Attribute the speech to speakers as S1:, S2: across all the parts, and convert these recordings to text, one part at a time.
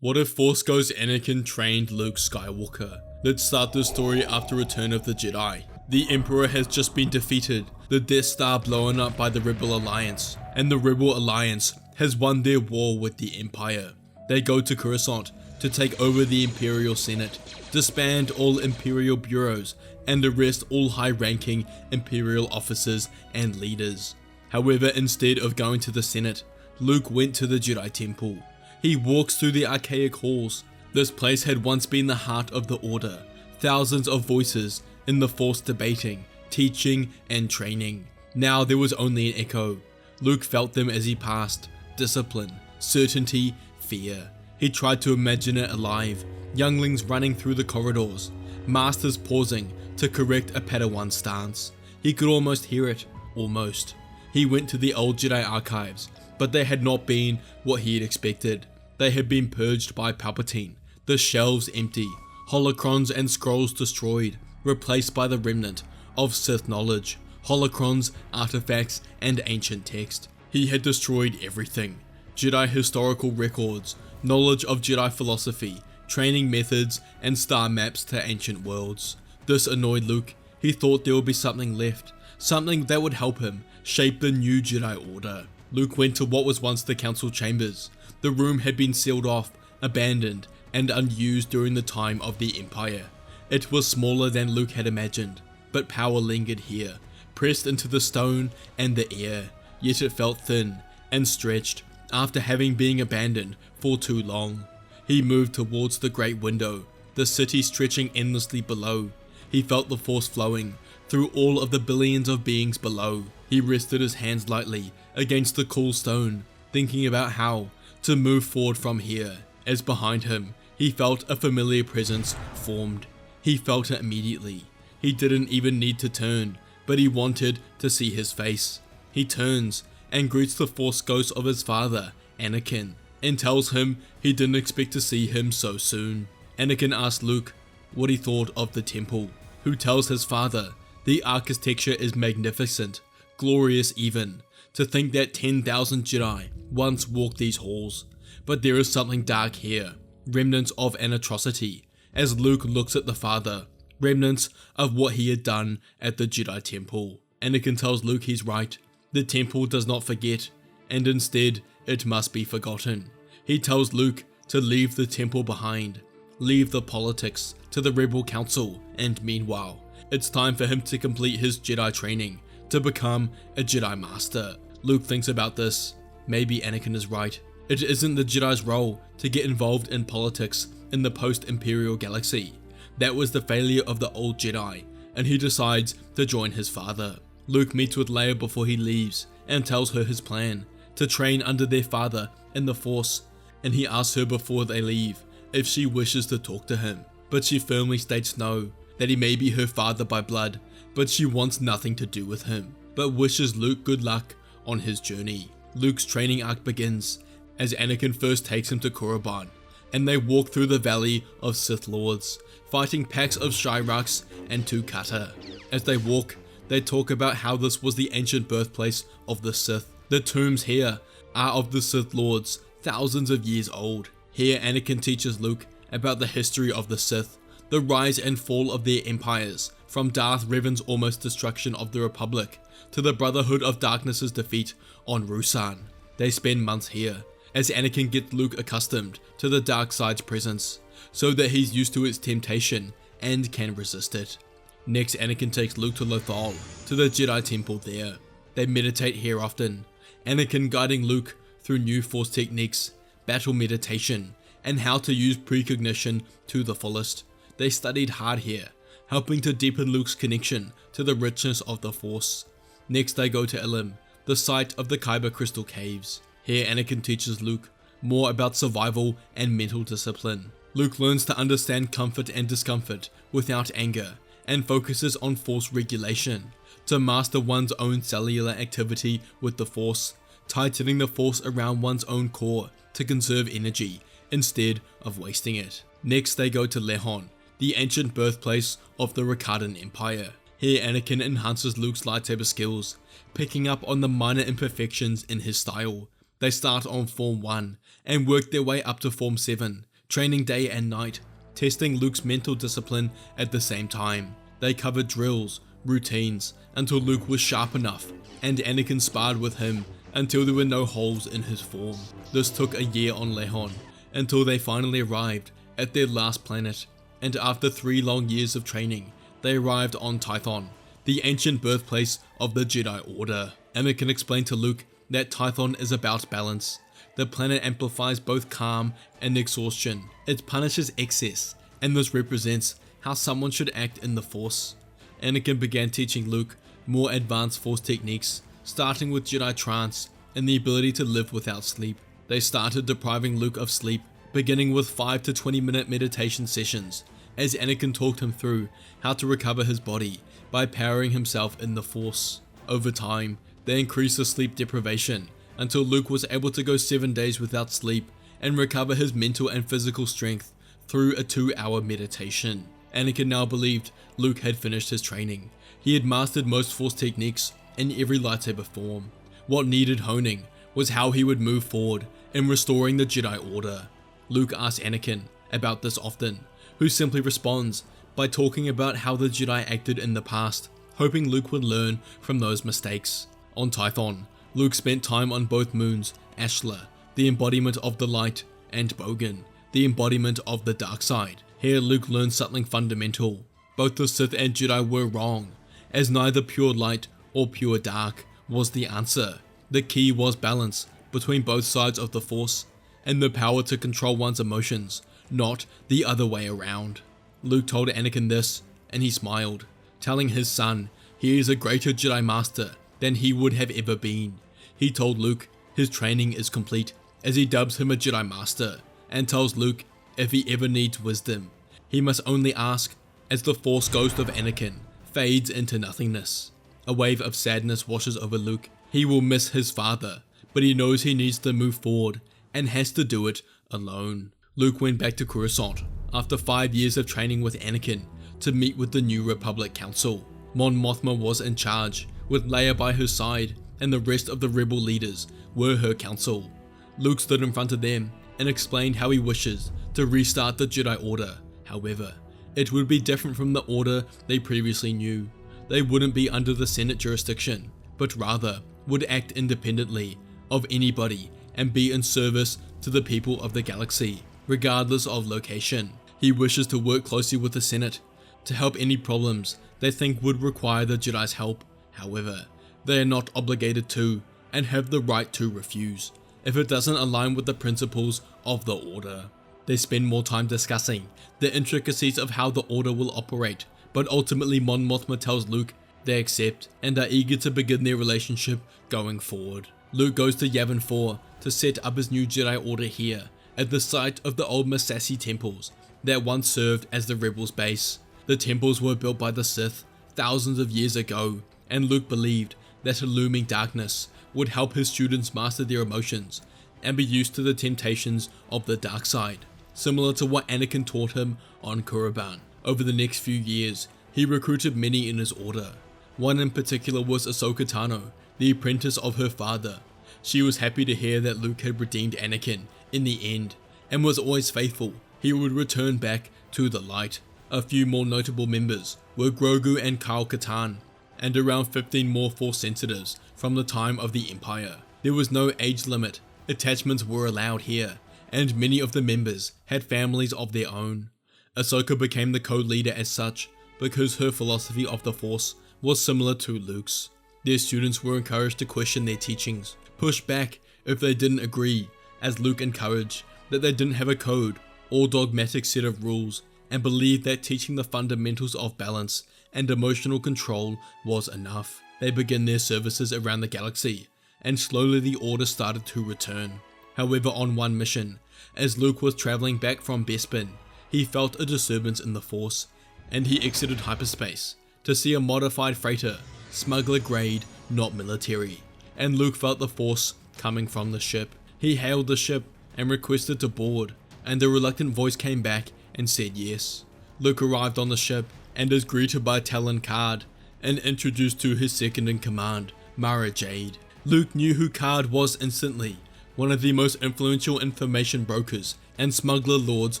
S1: What if Force Ghost Anakin trained Luke Skywalker? Let's start the story after Return of the Jedi. The Emperor has just been defeated, the Death Star blown up by the Rebel Alliance, and the Rebel Alliance has won their war with the Empire. They go to Coruscant to take over the Imperial Senate, disband all Imperial bureaus, and arrest all high-ranking Imperial officers and leaders. However, instead of going to the Senate, Luke went to the Jedi Temple. He walks through the archaic halls. This place had once been the heart of the Order, thousands of voices in the Force debating, teaching, and training. Now there was only an echo. Luke felt them as he passed: discipline, certainty, fear. He tried to imagine it alive, younglings running through the corridors, masters pausing to correct a Padawan stance. He could almost hear it, almost. He went to the old Jedi archives, but they had not been what he had expected. They had been purged by Palpatine, the shelves empty, holocrons and scrolls destroyed, replaced by the remnant of Sith knowledge, holocrons, artifacts, and ancient text. He had destroyed everything: Jedi historical records, knowledge of Jedi philosophy, training methods, and star maps to ancient worlds. This annoyed Luke. He thought there would be something left, something that would help him shape the new Jedi Order. Luke went to what was once the council chambers. The room had been sealed off, abandoned, and unused during the time of the Empire. It was smaller than Luke had imagined, but power lingered here, pressed into the stone and the air, yet it felt thin and stretched after having been abandoned for too long. He moved towards the great window, the city stretching endlessly below. He felt the Force flowing through all of the billions of beings below. He rested his hands lightly against the cool stone, thinking about how to move forward from here, as behind him he felt a familiar presence formed. He felt it immediately. He didn't even need to turn, but he wanted to see his face. He turns and greets the Force ghost of his father, Anakin, and tells him he didn't expect to see him so soon. Anakin asks Luke what he thought of the temple, who tells his father the architecture is magnificent, glorious even. To think that 10,000 Jedi once walked these halls. But there is something dark here, remnants of an atrocity. As Luke looks at the father, remnants of what he had done at the Jedi Temple. Anakin tells Luke he's right. The temple does not forget, and instead it must be forgotten. He tells Luke to leave the temple behind, leave the politics to the Rebel Council, and meanwhile, it's time for him to complete his Jedi training, to become a Jedi Master. Luke thinks about this. Maybe Anakin is right. It isn't the Jedi's role to get involved in politics in the post-Imperial galaxy. That was the failure of the old Jedi, and he decides to join his father. Luke meets with Leia before he leaves and tells her his plan, to train under their father in the Force, and he asks her before they leave if she wishes to talk to him, but she firmly states no, that he may be her father by blood, but she wants nothing to do with him, but wishes Luke good luck on his journey. Luke's training arc begins as Anakin first takes him to Korriban, and they walk through the Valley of Sith Lords, fighting packs of Shyraks and 2 Kata. As they walk, they talk about how this was the ancient birthplace of the Sith. The tombs here are of the Sith Lords, thousands of years old. Here Anakin teaches Luke about the history of the Sith, the rise and fall of their empires, from Darth Revan's almost destruction of the Republic to the Brotherhood of Darkness's defeat on Ruusan. They spend months here, as Anakin gets Luke accustomed to the dark side's presence, so that he's used to its temptation and can resist it. Next, Anakin takes Luke to Lothal, to the Jedi Temple there. They meditate here often, Anakin guiding Luke through new Force techniques, battle meditation, and how to use precognition to the fullest. They studied hard here, helping to deepen Luke's connection to the richness of the Force. Next they go to Ilum, the site of the Kyber Crystal Caves. Here Anakin teaches Luke more about survival and mental discipline. Luke learns to understand comfort and discomfort without anger, and focuses on Force regulation, to master one's own cellular activity with the Force, tightening the Force around one's own core to conserve energy instead of wasting it. Next they go to Lehon, the ancient birthplace of the Rakadan Empire. Here Anakin enhances Luke's lightsaber skills, picking up on the minor imperfections in his style, They start on Form 1 and work their way up to Form 7, training day and night, testing Luke's mental discipline at the same time. They covered drills, routines, until Luke was sharp enough, and Anakin sparred with him until there were no holes in his form. This took a year on Lehon, until they finally arrived at their last planet, and after 3 long years of training, they arrived on Tython, the ancient birthplace of the Jedi Order. Anakin explained to Luke that Tython is about balance. The planet amplifies both calm and exhaustion. It punishes excess, and this represents how someone should act in the Force. Anakin began teaching Luke more advanced Force techniques, starting with Jedi trance and the ability to live without sleep. They started depriving Luke of sleep, beginning with 5 to 20-minute meditation sessions, as Anakin talked him through how to recover his body by powering himself in the Force. Over time, they increased the sleep deprivation until Luke was able to go 7 days without sleep and recover his mental and physical strength through a 2-hour meditation. Anakin now believed Luke had finished his training. He had mastered most Force techniques in every lightsaber form. What needed honing was how he would move forward in restoring the Jedi Order. Luke asks Anakin about this often, who simply responds by talking about how the Jedi acted in the past, hoping Luke would learn from those mistakes. On Tython, Luke spent time on both moons, Ashla, the embodiment of the light, and Bogan, the embodiment of the dark side. Here Luke learned something fundamental. Both the Sith and Jedi were wrong, as neither pure light or pure dark was the answer. The key was balance between both sides of the Force, and the power to control one's emotions, not the other way around. Luke told Anakin this, and he smiled, telling his son he is a greater Jedi Master than he would have ever been. He told Luke his training is complete, as he dubs him a Jedi Master, and tells Luke if he ever needs wisdom, he must only ask, as the Force ghost of Anakin fades into nothingness. A wave of sadness washes over Luke. He will miss his father, but he knows he needs to move forward and has to do it alone. Luke went back to Coruscant after 5 years of training with Anakin to meet with the New Republic Council. Mon Mothma was in charge, with Leia by her side, and the rest of the rebel leaders were her council. Luke stood in front of them and explained how he wishes to restart the Jedi Order. However, it would be different from the order they previously knew. They wouldn't be under the Senate jurisdiction, but rather would act independently of anybody and be in service to the people of the galaxy, regardless of location. He wishes to work closely with the Senate to help any problems they think would require the Jedi's help. However, they are not obligated to and have the right to refuse if it doesn't align with the principles of the Order. They spend more time discussing the intricacies of how the Order will operate, but ultimately Mon Mothma tells Luke they accept and are eager to begin their relationship going forward. Luke goes to Yavin 4 to set up his new Jedi Order here, at the site of the old Massassi temples that once served as the rebels' base. The temples were built by the Sith thousands of years ago, and Luke believed that a looming darkness would help his students master their emotions and be used to the temptations of the dark side, similar to what Anakin taught him on Korriban. Over the next few years, he recruited many in his order. One in particular was Ahsoka Tano, the apprentice of her father. She was happy to hear that Luke had redeemed Anakin in the end, and was always faithful he would return back to the light. A few more notable members were Grogu and Kyle Katarn, and around 15 more Force sensitives from the time of the Empire. There was no age limit, attachments were allowed here, and many of the members had families of their own. Ahsoka became the co-leader as such because her philosophy of the Force was similar to Luke's. Their students were encouraged to question their teachings, push back if they didn't agree, as Luke encouraged that they didn't have a code or dogmatic set of rules, and believed that teaching the fundamentals of balance and emotional control was enough. They began their services around the galaxy, and slowly the Order started to return. However, on one mission, as Luke was traveling back from Bespin, he felt a disturbance in the Force, and he exited hyperspace to see a modified freighter, smuggler grade, not military, and Luke felt the Force coming from the ship. He hailed the ship and requested to board, and a reluctant voice came back and said yes. Luke arrived on the ship and is greeted by Talon Card and introduced to his second in command, Mara Jade. Luke knew who Card was instantly, one of the most influential information brokers and smuggler lords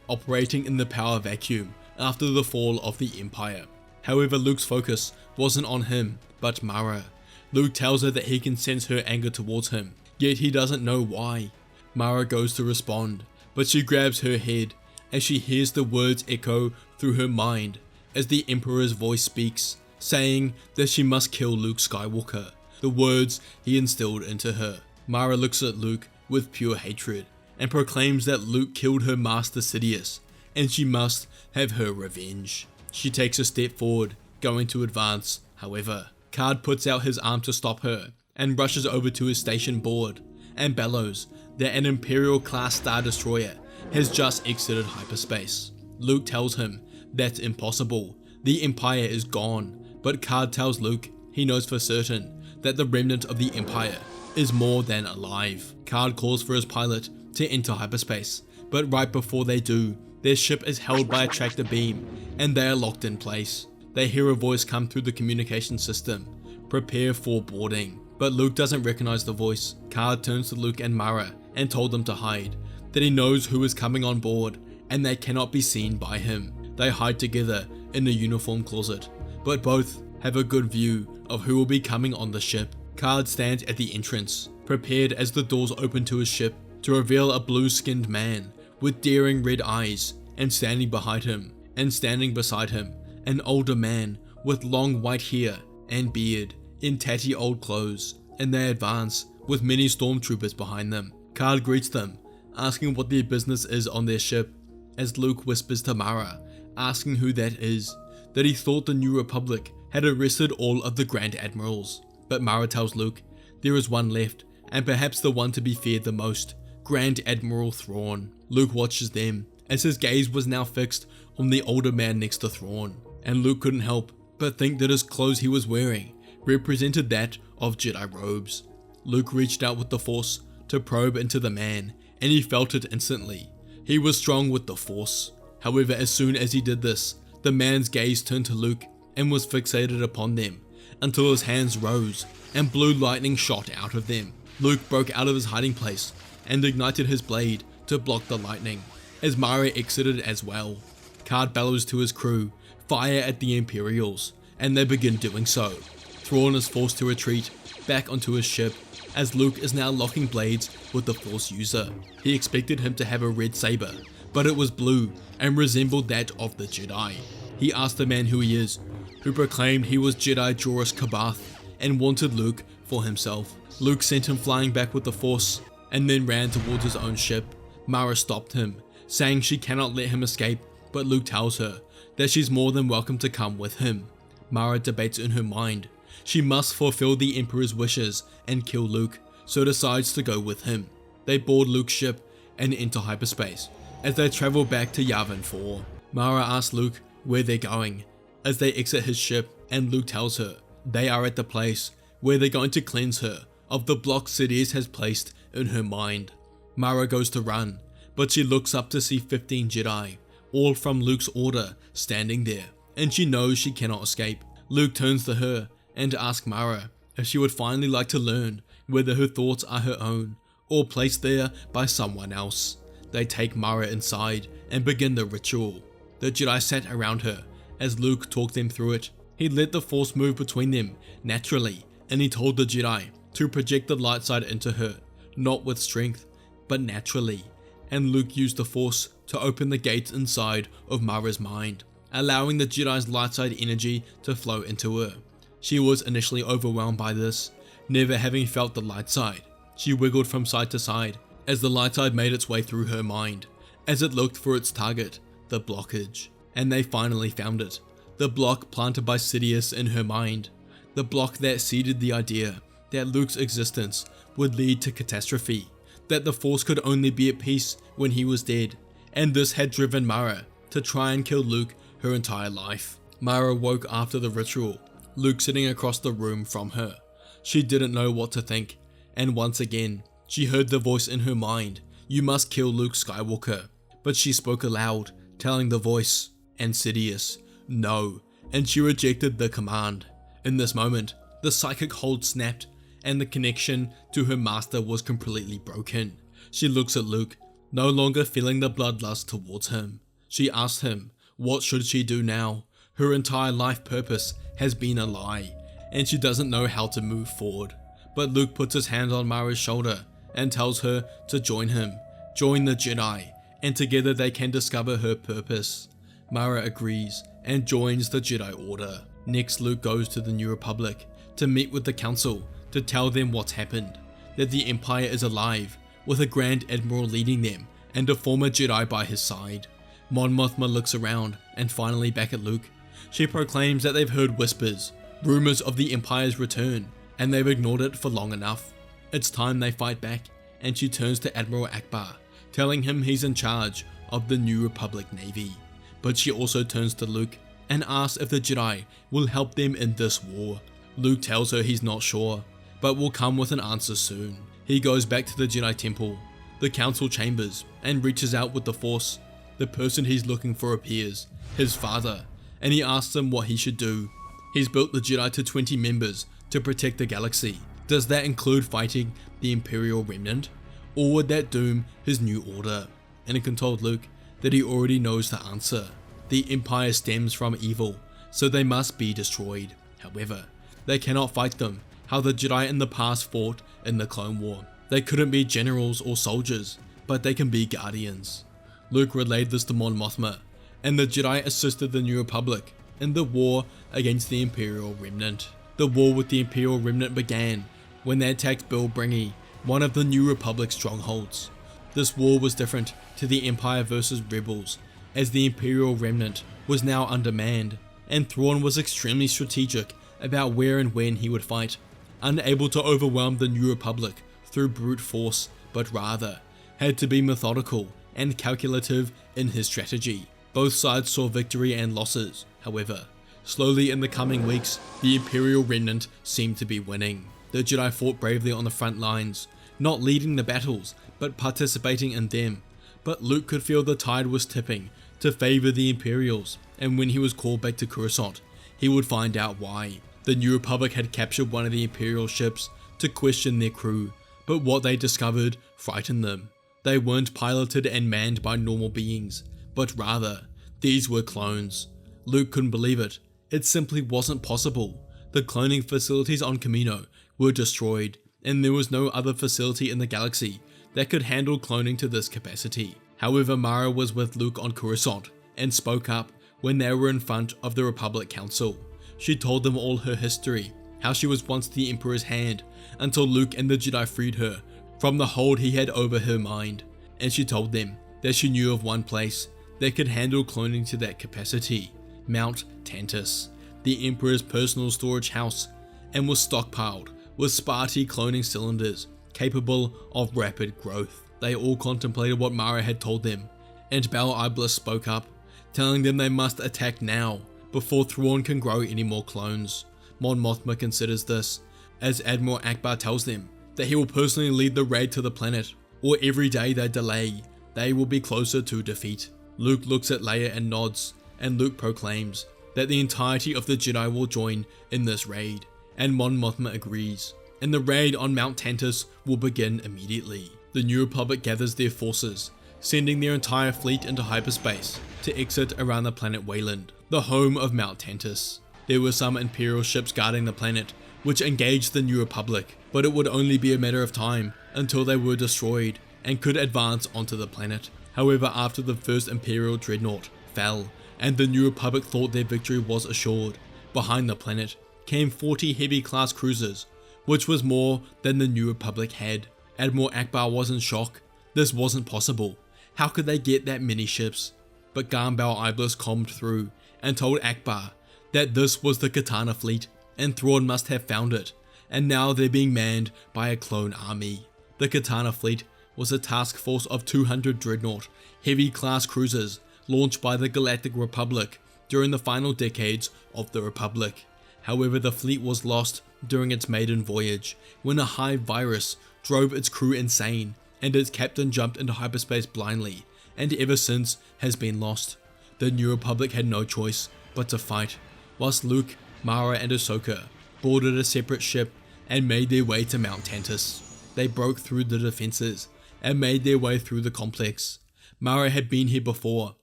S1: operating in the power vacuum after the fall of the Empire. However, Luke's focus wasn't on him, but Mara. Luke tells her that he can sense her anger towards him, yet he doesn't know why. Mara goes to respond, but she grabs her head as she hears the words echo through her mind as the Emperor's voice speaks, saying that she must kill Luke Skywalker, the words he instilled into her. Mara looks at Luke with pure hatred and proclaims that Luke killed her master Sidious, and she must have her revenge. She takes a step forward, going to advance. However, Card puts out his arm to stop her and rushes over to his station board and bellows that an Imperial class Star Destroyer has just exited hyperspace. Luke tells him that's impossible, the Empire is gone, but Card tells Luke he knows for certain that the remnant of the Empire is more than alive. Card calls for his pilot to enter hyperspace, but right before they do, their ship is held by a tractor beam and they are locked in place. They hear a voice come through the communication system, prepare for boarding, but Luke doesn't recognize the voice. Card turns to Luke and Mara and told them to hide, that he knows who is coming on board and they cannot be seen by him. They hide together in the uniform closet, but both have a good view of who will be coming on the ship. Card stands at the entrance, prepared as the doors open to his ship to reveal a blue-skinned man with daring red eyes, and standing behind him and standing beside him, an older man with long white hair and beard in tatty old clothes, and they advance with many stormtroopers behind them. Card greets them, asking what their business is on their ship, as Luke whispers to Mara, asking who that is, that he thought the New Republic had arrested all of the Grand Admirals, but Mara tells Luke there is one left, and perhaps the one to be feared the most, Grand Admiral Thrawn. Luke watches them, as his gaze was now fixed on the older man next to Thrawn, and Luke couldn't help but think that his clothes he was wearing represented that of Jedi robes. Luke reached out with the Force to probe into the man, and he felt it instantly. He was strong with the Force. However, as soon as he did this, the man's gaze turned to Luke and was fixated upon them, until his hands rose and blue lightning shot out of them. Luke broke out of his hiding place and ignited his blade to block the lightning, as Mara exited as well. Card bellows to his crew, fire at the Imperials, and they begin doing so. Thrawn is forced to retreat back onto his ship, as Luke is now locking blades with the Force user. He expected him to have a red saber, but it was blue and resembled that of the Jedi. He asked the man who he is, who proclaimed he was Jedi Joruus Kabath and wanted Luke for himself. Luke sent him flying back with the Force and then ran towards his own ship. Mara stopped him, saying she cannot let him escape, but Luke tells her that she's more than welcome to come with him. Mara debates in her mind. She must fulfill the Emperor's wishes and kill Luke, so decides to go with him. They board Luke's ship and enter hyperspace as they travel back to Yavin 4. Mara asks Luke where they're going as they exit his ship, and Luke tells her they are at the place where they're going to cleanse her of the block Sidious has placed in her mind. Mara goes to run, but she looks up to see 15 Jedi, all from Luke's order, standing there, and she knows she cannot escape. Luke turns to her and asks Mara if she would finally like to learn whether her thoughts are her own or placed there by someone else. They take Mara inside and begin the ritual. The Jedi sat around her as Luke talked them through it. He let the Force move between them naturally, and he told the Jedi to project the light side into her, not with strength, but naturally. And Luke used the Force to open the gates inside of Mara's mind, allowing the Jedi's light side energy to flow into her. She was initially overwhelmed by this, never having felt the light side. She wiggled from side to side as the light side made its way through her mind, as it looked for its target, the blockage. And they finally found it, the block planted by Sidious in her mind, the block that seeded the idea that Luke's existence would lead to catastrophe, that the Force could only be at peace when he was dead, and this had driven Mara to try and kill Luke her entire life. Mara woke after the ritual, Luke sitting across the room from her. She didn't know what to think, and once again, she heard the voice in her mind, "You must kill Luke Skywalker," but she spoke aloud, telling the voice, and Sidious, "No," and she rejected the command. In this moment, the psychic hold snapped, and the connection to her master was completely broken. She looks at Luke, no longer feeling the bloodlust towards him. She asks him, what should she do now? Her entire life purpose has been a lie, and she doesn't know how to move forward. But Luke puts his hand on Mara's shoulder and tells her to join him, join the Jedi, and together they can discover her purpose. Mara agrees and joins the Jedi Order. Next, Luke goes to the New Republic to meet with the Council to tell them what's happened, that the Empire is alive, with a Grand Admiral leading them and a former Jedi by his side. Mon Mothma looks around and finally back at Luke. She proclaims that they've heard whispers, rumors of the Empire's return, and they've ignored it for long enough. It's time they fight back, and she turns to Admiral Akbar, telling him he's in charge of the New Republic Navy. But she also turns to Luke and asks if the Jedi will help them in this war. Luke tells her he's not sure, but will come with an answer soon. He goes back to the Jedi Temple, the Council chambers, and reaches out with the Force. The person he's looking for appears, his father, and he asks him what he should do. He's built the Jedi to 20 members to protect the galaxy. Does that include fighting the Imperial remnant? Or would that doom his new order? Anakin told Luke that he already knows the answer. The Empire stems from evil, so they must be destroyed. However, they cannot fight them how the Jedi in the past fought in the Clone War. They couldn't be generals or soldiers, but they can be guardians. Luke relayed this to Mon Mothma, and the Jedi assisted the New Republic in the war against the Imperial remnant. The war with the Imperial remnant began when they attacked Bilbringi, one of the New Republic strongholds. This war was different to the Empire versus Rebels, as the Imperial remnant was now undermanned, and Thrawn was extremely strategic about where and when he would fight, unable to overwhelm the New Republic through brute force, but rather had to be methodical and calculative in his strategy. Both sides saw victory and losses, however. Slowly in the coming weeks, the Imperial remnant seemed to be winning. The Jedi fought bravely on the front lines, not leading the battles, but participating in them. But Luke could feel the tide was tipping to favor the Imperials, and when he was called back to Coruscant, he would find out why. The New Republic had captured one of the Imperial ships to question their crew, but what they discovered frightened them. They weren't piloted and manned by normal beings, but rather, these were clones. Luke couldn't believe it. It simply wasn't possible. The cloning facilities on Kamino were destroyed, and there was no other facility in the galaxy that could handle cloning to this capacity. However, Mara was with Luke on Coruscant and spoke up when they were in front of the Republic Council. She told them all her history, how she was once the Emperor's hand until Luke and the Jedi freed her from the hold he had over her mind, and she told them that she knew of one place that could handle cloning to that capacity, Mount Tantus, the Emperor's personal storage house, and was stockpiled with Sparty cloning cylinders capable of rapid growth. They all contemplated what Mara had told them, and Bal Iblis spoke up, telling them they must attack now before Thrawn can grow any more clones. Mon Mothma considers this, as Admiral Akbar tells them that he will personally lead the raid to the planet, or every day they delay, they will be closer to defeat. Luke looks at Leia and nods, and Luke proclaims that the entirety of the Jedi will join in this raid, and Mon Mothma agrees, and the raid on Mount Tantus will begin immediately. The New Republic gathers their forces, sending their entire fleet into hyperspace to exit around the planet Wayland, the home of Mount Tantus. There were some Imperial ships guarding the planet, which engaged the New Republic, but it would only be a matter of time until they were destroyed and could advance onto the planet. However, after the first Imperial dreadnought fell, and the New Republic thought their victory was assured, behind the planet came 40 heavy class cruisers, which was more than the New Republic had. Admiral Akbar was in shock. This wasn't possible. How could they get that many ships? But Bal Iblis calmed through and told Akbar that this was the Katana fleet and Thrawn must have found it, and now they're being manned by a clone army. The Katana fleet was a task force of 200 dreadnought, heavy class cruisers launched by the Galactic Republic during the final decades of the Republic. However, the fleet was lost during its maiden voyage when a hive virus drove its crew insane and its captain jumped into hyperspace blindly, and ever since has been lost. The New Republic had no choice but to fight, whilst Luke, Mara and Ahsoka boarded a separate ship and made their way to Mount Tantus. They broke through the defenses and made their way through the complex. Mara had been here before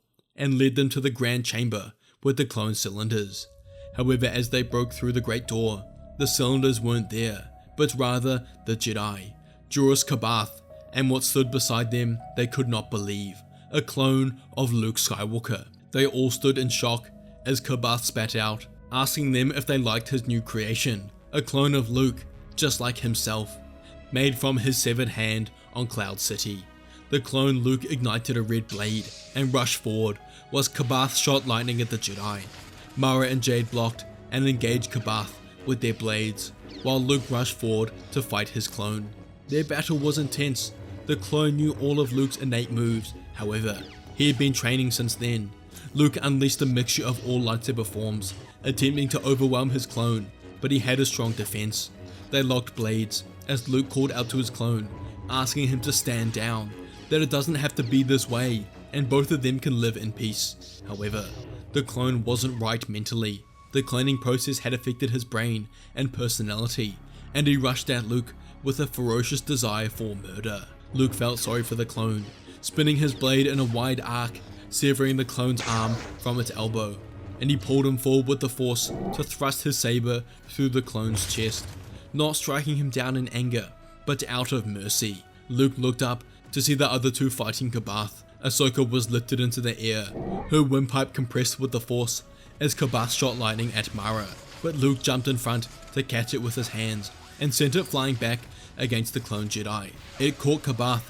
S1: and led them to the Grand Chamber with the clone cylinders. However, as they broke through the Great Door, the cylinders weren't there, but rather the Jedi, Juris Kabath, and what stood beside them they could not believe, a clone of Luke Skywalker. They all stood in shock as Kabath spat out, asking them if they liked his new creation, a clone of Luke, just like himself, made from his severed hand on Cloud City. The clone Luke ignited a red blade and rushed forward, whilst Kabath shot lightning at the Jedi. Mara and Jade blocked and engaged Kabath with their blades, while Luke rushed forward to fight his clone. Their battle was intense. The clone knew all of Luke's innate moves, however, he had been training since then. Luke unleashed a mixture of all lightsaber forms, attempting to overwhelm his clone, but he had a strong defense. They locked blades as Luke called out to his clone, asking him to stand down, that it doesn't have to be this way, and both of them can live in peace. However, the clone wasn't right mentally. The cloning process had affected his brain and personality, and he rushed at Luke with a ferocious desire for murder. Luke felt sorry for the clone, spinning his blade in a wide arc, severing the clone's arm from its elbow, and he pulled him forward with the force to thrust his saber through the clone's chest, not striking him down in anger, but out of mercy. Luke looked up to see the other two fighting Kabath. Ahsoka was lifted into the air, her windpipe compressed with the force as Kabath shot lightning at Mara, but Luke jumped in front to catch it with his hands and sent it flying back against the clone Jedi. It caught Kabath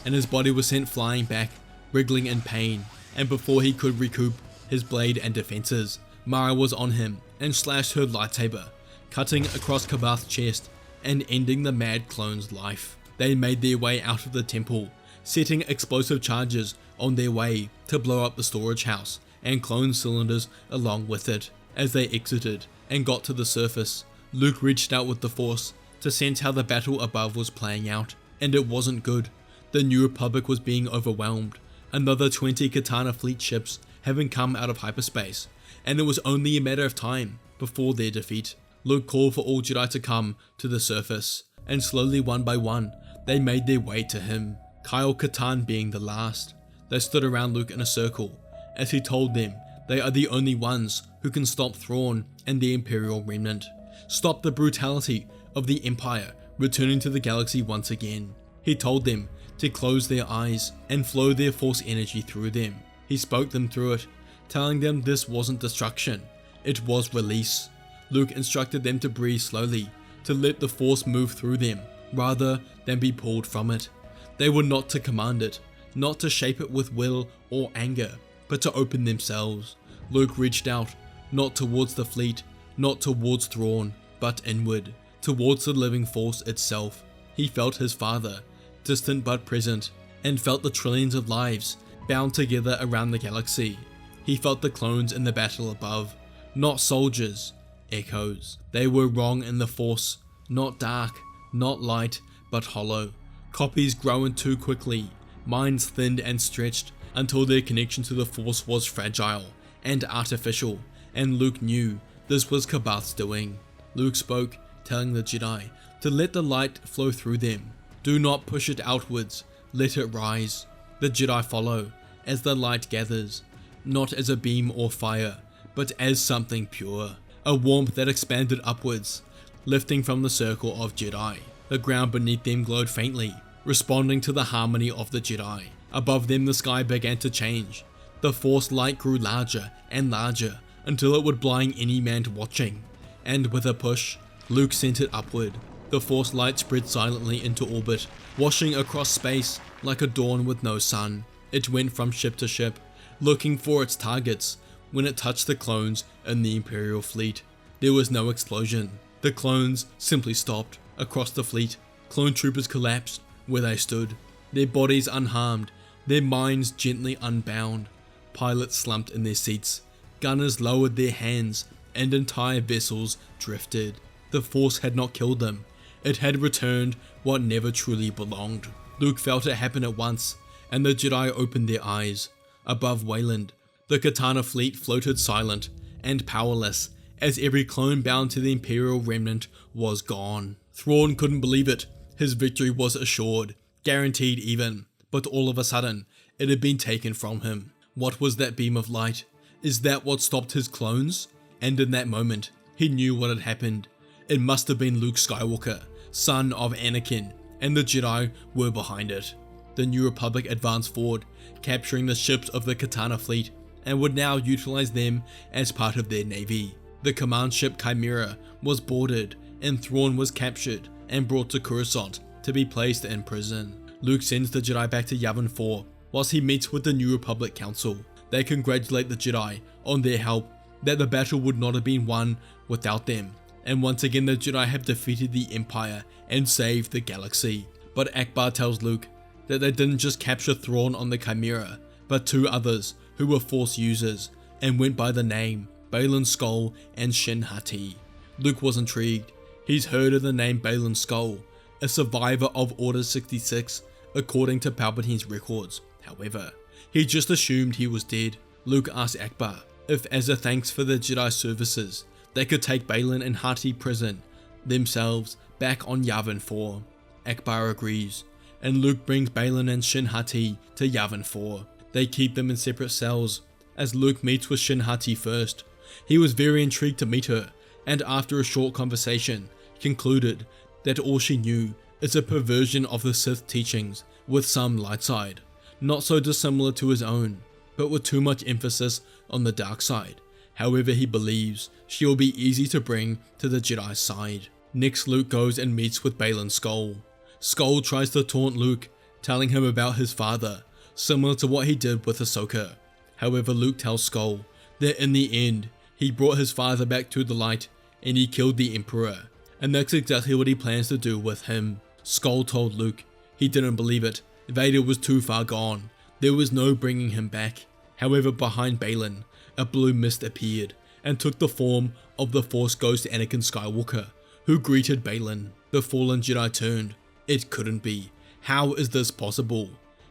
S1: and his body was sent flying back, wriggling in pain, and before he could recoup his blade and defenses, Mara was on him and slashed her lightsaber, cutting across Kabath's chest and ending the mad clone's life. They made their way out of the temple, setting explosive charges on their way to blow up the storage house and clone cylinders along with it. As they exited and got to the surface, Luke reached out with the Force to sense how the battle above was playing out, and it wasn't good. The New Republic was being overwhelmed, another 20 Katana fleet ships having come out of hyperspace, and it was only a matter of time before their defeat. Luke called for all Jedi to come to the surface, and slowly one by one, they made their way to him, Kyle Katarn being the last. They stood around Luke in a circle, as he told them they are the only ones who can stop Thrawn and the Imperial Remnant, stop the brutality of the Empire returning to the galaxy once again. He told them to close their eyes and flow their Force energy through them. He spoke them through it, telling them this wasn't destruction, it was release. Luke instructed them to breathe slowly, to let the Force move through them, rather than be pulled from it. They were not to command it, not to shape it with will or anger, but to open themselves. Luke reached out, not towards the fleet, not towards Thrawn, but inward, towards the living Force itself. He felt his father, distant but present, and felt the trillions of lives bound together around the galaxy. He felt the clones in the battle above, not soldiers, echoes. They were wrong in the Force, not dark, not light, but hollow. Copies growing too quickly, minds thinned and stretched until their connection to the Force was fragile and artificial, and Luke knew this was Kabath's doing. Luke spoke, telling the Jedi to let the light flow through them. Do not push it outwards, let it rise. The Jedi follow as the light gathers, not as a beam or fire, but as something pure, a warmth that expanded upwards, lifting from the circle of Jedi. The ground beneath them glowed faintly, responding to the harmony of the Jedi. Above them the sky began to change. The Force light grew larger and larger until it would blind any man watching, and with a push, Luke sent it upward. The Force light spread silently into orbit, washing across space like a dawn with no sun. It went from ship to ship, looking for its targets. When it touched the clones in the Imperial fleet, there was no explosion. The clones simply stopped. Across the fleet, clone troopers collapsed where they stood, their bodies unharmed, their minds gently unbound. Pilots slumped in their seats, gunners lowered their hands, and entire vessels drifted. The Force had not killed them, it had returned what never truly belonged. Luke felt it happen at once, and the Jedi opened their eyes. Above Wayland, the Katana fleet floated silent and powerless as every clone bound to the Imperial Remnant was gone. Thrawn couldn't believe it. His victory was assured, guaranteed even, but all of a sudden, it had been taken from him. What was that beam of light? Is that what stopped his clones? And in that moment, he knew what had happened. It must have been Luke Skywalker, son of Anakin, and the Jedi were behind it. The New Republic advanced forward, capturing the ships of the Katana fleet, and would now utilize them as part of their navy. The command ship Chimera was boarded, and Thrawn was captured and brought to Coruscant to be placed in prison. Luke sends the Jedi back to Yavin 4, whilst he meets with the New Republic Council. They congratulate the Jedi on their help, that the battle would not have been won without them, and once again the Jedi have defeated the Empire and saved the galaxy. But Akbar tells Luke that they didn't just capture Thrawn on the Chimera, but two others who were Force users and went by the name Wayland Skull and Shin Hati. Luke was intrigued. He's heard of the name Wayland Skull, a survivor of Order 66 according to Palpatine's records. However, he just assumed he was dead. Luke asked Akbar if, as a thanks for the Jedi services, they could take Wayland and Hati prison themselves back on Yavin 4. Akbar agrees, and Luke brings Wayland and Shin Hati to Yavin 4. They keep them in separate cells, as Luke meets with Shin Hati first. He was very intrigued to meet her, and after a short conversation, concluded that all she knew is a perversion of the Sith teachings with some light side, not so dissimilar to his own, but with too much emphasis on the dark side. However, he believes she will be easy to bring to the Jedi side. Next, Luke goes and meets with Wayland Skull. Skull tries to taunt Luke, telling him about his father, similar to what he did with Ahsoka. However, Luke tells Skull that in the end, he brought his father back to the light and he killed the Emperor, and that's exactly what he plans to do with him. Skull told Luke he didn't believe it. Vader was too far gone. There was no bringing him back. However, behind Wayland, a blue mist appeared and took the form of the Force ghost Anakin Skywalker, who greeted Wayland. The fallen Jedi turned. It couldn't be. How is this possible?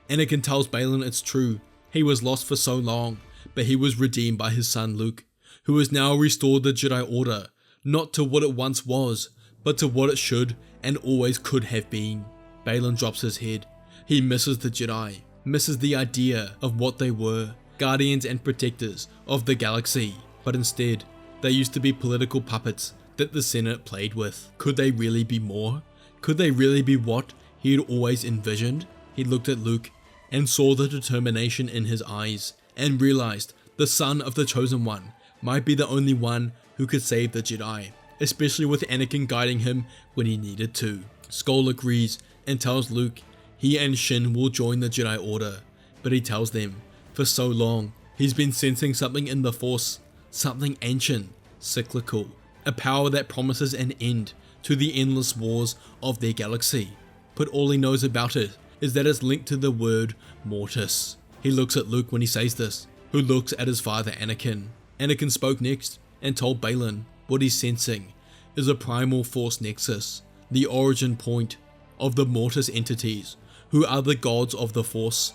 S1: Anakin tells Wayland it's true. He was lost for so long, but he was redeemed by his son Luke, who has now restored the Jedi Order, not to what it once was, but to what it should and always could have been. Wayland drops his head. He misses the Jedi, misses the idea of what they were, guardians and protectors of the galaxy, but instead, they used to be political puppets that the Senate played with. Could they really be more? Could they really be what he had always envisioned? He looked at Luke and saw the determination in his eyes, and realized the son of the Chosen One might be the only one who could save the Jedi, especially with Anakin guiding him when he needed to. Skull agrees and tells Luke he and Shin will join the Jedi Order, but he tells them for so long he's been sensing something in the Force, something ancient, cyclical, a power that promises an end to the endless wars of their galaxy, but all he knows about it is that it's linked to the word Mortis. He looks at Luke when he says this, who looks at his father Anakin. Anakin spoke next and told Wayland what he's sensing is a primal Force nexus, the origin point of the Mortis entities, who are the gods of the Force.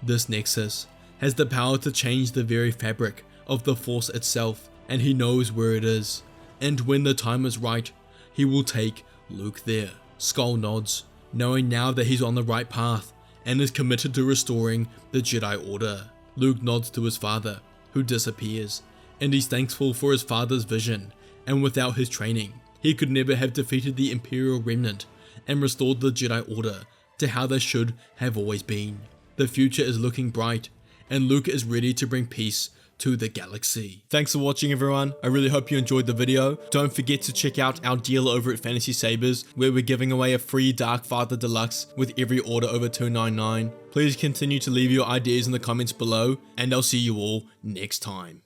S1: This nexus has the power to change the very fabric of the Force itself, and he knows where it is, and when the time is right, he will take Luke there. Skull nods, knowing now that he's on the right path and is committed to restoring the Jedi Order. Luke nods to his father, who disappears, and he's thankful for his father's vision, and without his training, he could never have defeated the Imperial remnant and restored the Jedi Order to how they should have always been. The future is looking bright, and Luke is ready to bring peace to the galaxy. Thanks for watching, everyone. I really hope you enjoyed the video. Don't forget to check out our deal over at Fantasy Sabers, where we're giving away a free Dark Father Deluxe with every order over $2.99. Please continue to leave your ideas in the comments below, and I'll see you all next time.